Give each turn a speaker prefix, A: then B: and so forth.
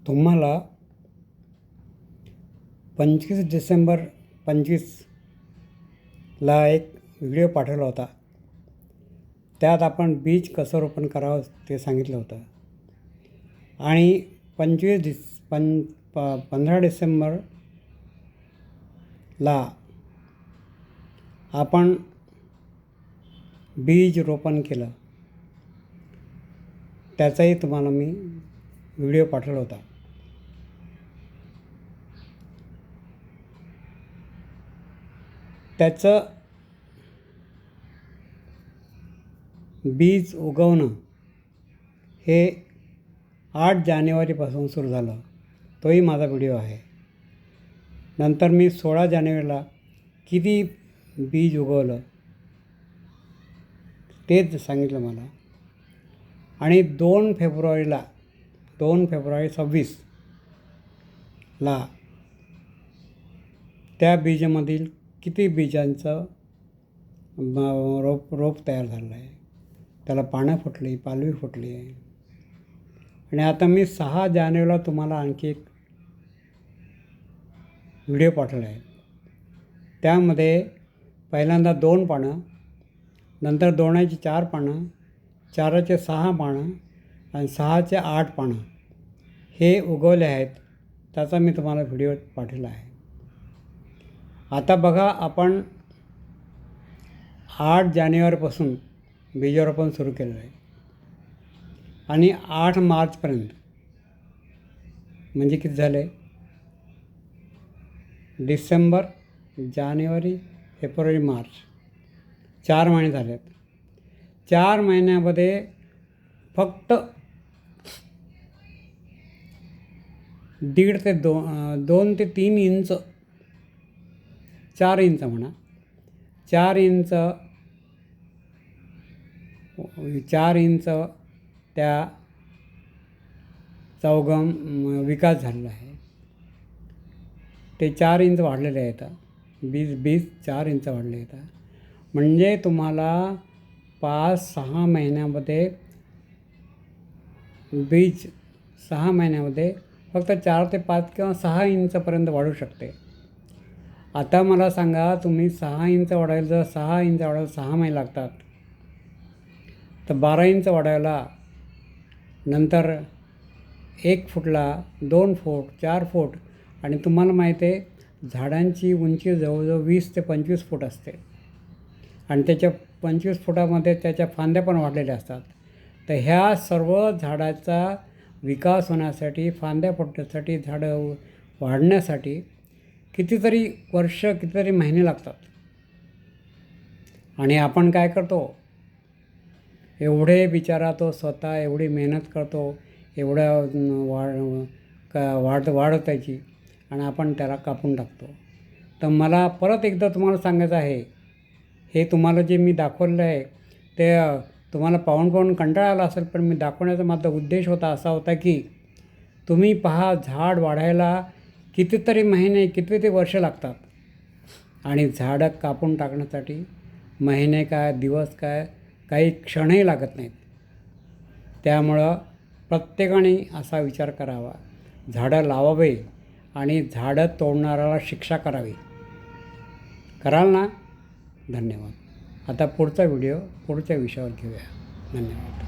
A: तुम्हाला 25 डिसेंबर 25ला एक व्हिडिओ पाठवला होता. त्यात आपण बीज कसं रोपण करावं ते सांगितलं होतं. आणि 15 डिसेंबरला आपण बीज रोपण केलं. त्याचाही तुम्हाला मी व्हिडिओ पाठवला होता. त्याचं बीज उगवणं हे 8 जानेवारीपासून सुरू झालं. तोही माझा व्हिडिओ आहे. नंतर मी 16 जानेवारीला किती बीज उगवलं तेच सांगितलं मला. आणि 2 फेब्रुवारी 26ला त्या बीजामधील किती बीजांचं रोप तयार झालं आहे, त्याला पानं फुटली, पालवी फुटली आहे. आणि आता मी 6 जानेवारीला तुम्हाला आणखी एक व्हिडिओ पाठवला आहे. त्यामध्ये पहिल्यांदा 2 पानं, नंतर 2ची 4 पानं, 4चे 6 पानं आणि 6चे 8 पानं हे उगवले आहेत. त्याचा मी तुम्हाला व्हिडिओ पाठवला आहे. आता बघा, आपण 8 जानेवारीपासून बीजारोपण सुरू केलेलं आहे आणि 8 मार्चपर्यंत म्हणजे किती झाले? डिसेंबर, जानेवारी, फेब्रुवारी, मार्च 4 महिने झालेत. 4 महिन्यामध्ये फक्त 1.5 ते 2 ते 3 इंच, 4 इंच म्हणा, 4 इंच त्या चौगम विकास झालेला आहे. ते 4 इंच वाढलेले आहेत. बीज 4 इंच वाढले आहेत. म्हणजे तुम्हाला 5-6 महिन्यामध्ये बीज 6 महिन्यामध्ये फक्त 4 ते 5 किंवा 6 इंचपर्यंत वाढू शकते. आता मला सांगा, तुम्ही 6 इंच वाढायला, जर 6 इंच वाढायला 6 महिने लागतात, तर 12 इंच वाढायला नंतर 1 फूटला 2 फूट, 4 फूट. आणि तुम्हाला माहीत आहे, झाडांची उंची जवळजवळ 20 ते 25 फूट असते. आणि त्याच्या 25 फुटामध्ये त्याच्या फांद्या पण वाढलेल्या असतात. तर ह्या सर्व झाडाचा विकास होण्यासाठी, फांद्या फुटण्यासाठी, झाडं वाढण्यासाठी कितीतरी वर्ष, कितीतरी महिने लागतात. आणि आपण काय करतो, एवढे बिचारा तो स्वतः एवढी मेहनत करतो, एवढ्या वाढ त्याची, आणि आपण त्याला कापून टाकतो. तर मला परत एकदा तुम्हाला सांगायचं आहे, हे तुम्हाला जे मी दाखवलेलं आहे ते तुम्हाला पाहून कंटाळा आला असेल, पण मी दाखवण्याचा माझा उद्देश असा होता की तुम्ही पहा, झाड वाढायला कितीतरी महिने, कितीतरी वर्ष लागतात. आणि झाडं कापून टाकण्यासाठी महिने काय, दिवस काय, काही क्षणही लागत नाहीत. त्यामुळं प्रत्येकाने असा विचार करावा, झाडं लावावे आणि झाडं तोडणाऱ्याला शिक्षा करावी. कराल ना? धन्यवाद. आता पुढचा व्हिडिओ पुढच्या विषयावर घेऊया. धन्यवाद.